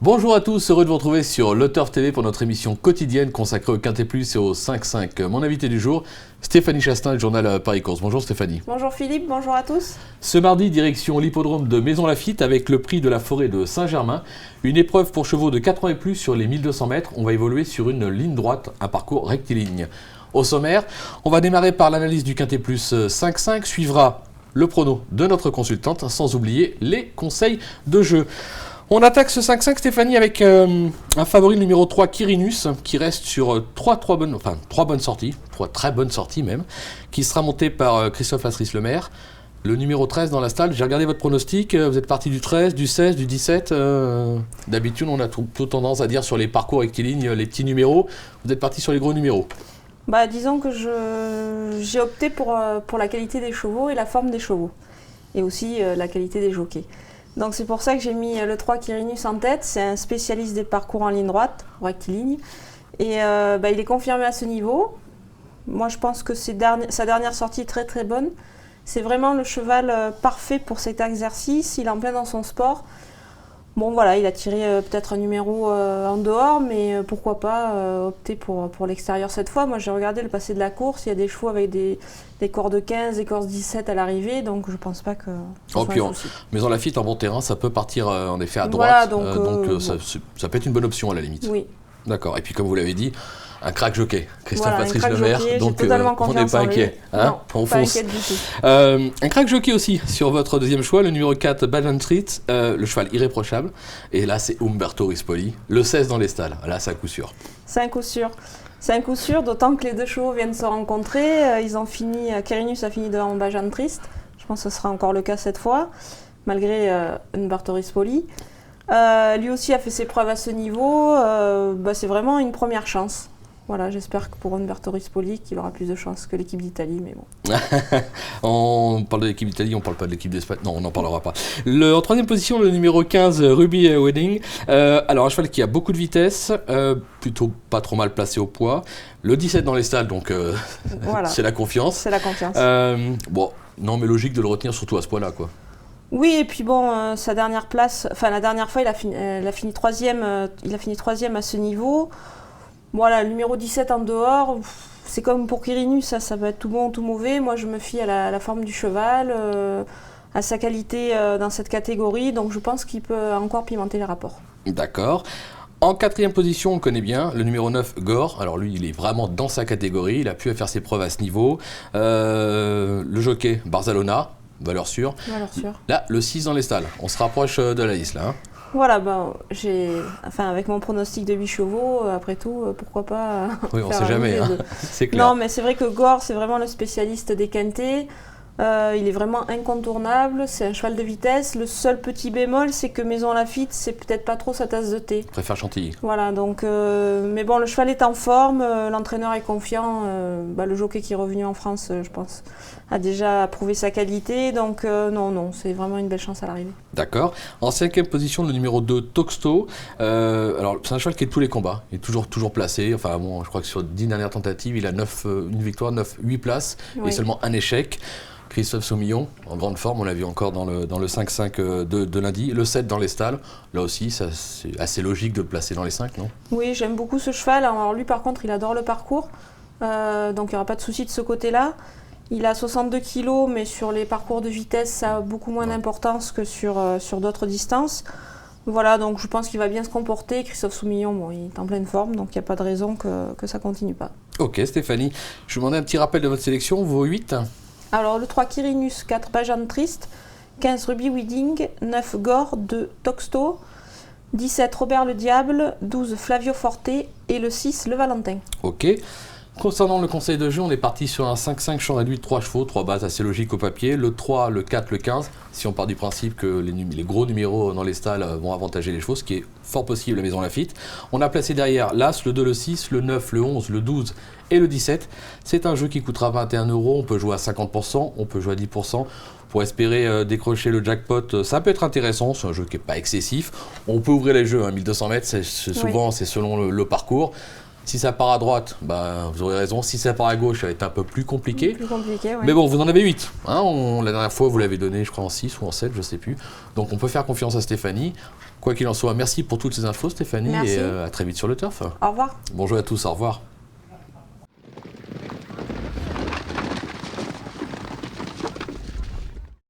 Bonjour à tous, heureux de vous retrouver sur Le Turf TV pour notre émission quotidienne consacrée au Quintet Plus et au 5-5. Mon invité du jour, Stéphanie Chastain, du journal Paris Course. Bonjour Stéphanie. Bonjour Philippe, bonjour à tous. Ce mardi, direction l'hippodrome de Maisons-Laffitte avec le prix de la forêt de Saint-Germain. Une épreuve pour chevaux de 4 ans et plus sur les 1200 mètres. On va évoluer sur une ligne droite, un parcours rectiligne. Au sommaire, on va démarrer par l'analyse du Quintet Plus 5-5, suivra le prono de notre consultante, sans oublier les conseils de jeu. On attaque ce 5-5, Stéphanie, avec un favori numéro 3, Quirinus, qui reste sur trois bonnes sorties, 3 très bonnes sorties même, qui sera monté par Christophe Astris-Lemaire. Le numéro 13 dans la stalle, j'ai regardé votre pronostic, vous êtes parti du 13, du 16, du 17. D'habitude, on a plutôt tendance à dire sur les parcours rectilignes, les petits numéros. Vous êtes parti sur les gros numéros. Disons que j'ai opté pour la qualité des chevaux et la forme des chevaux, et aussi la qualité des jockeys. Donc c'est pour ça que j'ai mis le 3 Quirinus en tête. C'est un spécialiste des parcours en ligne droite, rectiligne. Et il est confirmé à ce niveau. Moi je pense que sa dernière sortie est très très bonne. C'est vraiment le cheval parfait pour cet exercice. Il est en plein dans son sport. Bon voilà, il a tiré peut-être un numéro en dehors, mais pourquoi pas opter pour l'extérieur cette fois. Moi j'ai regardé le passé de la course, il y a des chevaux avec des corps de 15, des corps de 17 à l'arrivée, donc je pense pas que ça soit un souci. Maisons-Laffitte en bon terrain, ça peut partir en effet à droite, voilà, ça peut être une bonne option à la limite. Oui. D'accord, et puis comme vous l'avez dit, un crack jockey, Christophe Voilà, Astris-Lemaire, donc on n'est pas inquiet. Non, on pas fonce. inquiète du tout. Un crack jockey aussi sur votre deuxième choix, le numéro 4, Bajan Street, le cheval irréprochable. Et là, c'est Umberto Rispoli, le 16 dans les stalles. Là, c'est un coup sûr. C'est un coup sûr. C'est un coup sûr, d'autant que les deux chevaux viennent se rencontrer. Ils ont fini, Quirinus a fini devant Bajan Trist. Je pense que ce sera encore le cas cette fois, malgré Umberto Rispoli. Lui aussi a fait ses preuves à ce niveau. C'est vraiment une première chance. Voilà, j'espère que pour Umberto Rispoli, qu'il aura plus de chance que l'équipe d'Italie, mais bon. On parle de l'équipe d'Italie, on parle pas de l'équipe d'Espagne. Non, on n'en parlera pas. En troisième position, le numéro 15, Ruby Wedding. Alors, un cheval qui a beaucoup de vitesse, plutôt pas trop mal placé au poids. Le 17 dans les stalles, donc voilà. C'est la confiance. C'est la confiance. Non, mais logique de le retenir surtout à ce point-là, quoi. Oui, et puis bon, sa dernière place, la dernière fois, il a fini troisième à ce niveau. Voilà, le numéro 17 en dehors, c'est comme pour Quirinus, ça peut être tout bon ou tout mauvais. Moi, je me fie à la forme du cheval, à sa qualité dans cette catégorie, donc je pense qu'il peut encore pimenter les rapports. D'accord. En quatrième position, on le connaît bien, le numéro 9, Gore. Alors lui, il est vraiment dans sa catégorie, il a pu faire ses preuves à ce niveau. Le jockey, Barzalona, valeur sûre. Valeur sûre. Là, le 6 dans les stalles, on se rapproche de la liste, là. Hein. Voilà, avec mon pronostic de 8 chevaux, après tout, pourquoi pas. Oui, on ne sait jamais, hein. C'est clair. Non, mais c'est vrai que Gore, c'est vraiment le spécialiste des quintets. Il est vraiment incontournable, c'est un cheval de vitesse. Le seul petit bémol, c'est que Maisons-Laffitte, c'est peut-être pas trop sa tasse de thé. Je préfère Chantilly. Voilà, donc, mais bon, le cheval est en forme, l'entraîneur est confiant. Le jockey qui est revenu en France, je pense, a déjà prouvé sa qualité. Donc, non, c'est vraiment une belle chance à l'arrivée. D'accord. En cinquième position, le numéro 2, Toxto. Alors, c'est un cheval qui est de tous les combats. Il est toujours placé. Enfin, bon, je crois que sur 10 dernières tentatives, il a une victoire, 8 places et seulement un échec. Christophe Soumillon, en grande forme, on l'a vu encore dans le 5-5 de lundi. Le 7 dans les stalles, là aussi, c'est assez logique de le placer dans les 5, non? Oui, j'aime beaucoup ce cheval. Alors lui, par contre, il adore le parcours. Donc il n'y aura pas de souci de ce côté-là. Il a 62 kg, mais sur les parcours de vitesse, ça a beaucoup moins d'importance que sur d'autres distances. Voilà, donc je pense qu'il va bien se comporter. Christophe Soumillon, il est en pleine forme, donc il n'y a pas de raison que ça ne continue pas. Ok, Stéphanie. Je vous demandais un petit rappel de votre sélection, vos 8. Alors le 3 Quirinus, 4 Bajan Trist, 15 Ruby Wedding, 9 Gore, 2 Toxto, 17 Robert le Diable, 12 Flavio Forte et le 6 le Valentin. Ok. Concernant le conseil de jeu, on est parti sur un 5-5 champ réduit de 3 chevaux, 3 bases assez logiques au papier, le 3, le 4, le 15, si on part du principe que les gros numéros dans les stalles vont avantager les chevaux, ce qui est fort possible à Maisons-Laffitte. On a placé derrière l'As, le 2, le 6, le 9, le 11, le 12 et le 17. C'est un jeu qui coûtera 21 €, on peut jouer à 50%, on peut jouer à 10%. Pour espérer décrocher le jackpot, ça peut être intéressant, c'est un jeu qui n'est pas excessif. On peut ouvrir les jeux, 1200 mètres, souvent c'est selon le parcours. Si ça part à droite, vous aurez raison. Si ça part à gauche, ça va être un peu plus compliqué. Plus compliqué, ouais. Mais bon, vous en avez 8. Hein, la dernière fois, vous l'avez donné, je crois, en 6 ou en 7, je ne sais plus. Donc on peut faire confiance à Stéphanie. Quoi qu'il en soit, merci pour toutes ces infos, Stéphanie. Merci. Et à très vite sur le turf. Au revoir. Bonjour à tous, au revoir.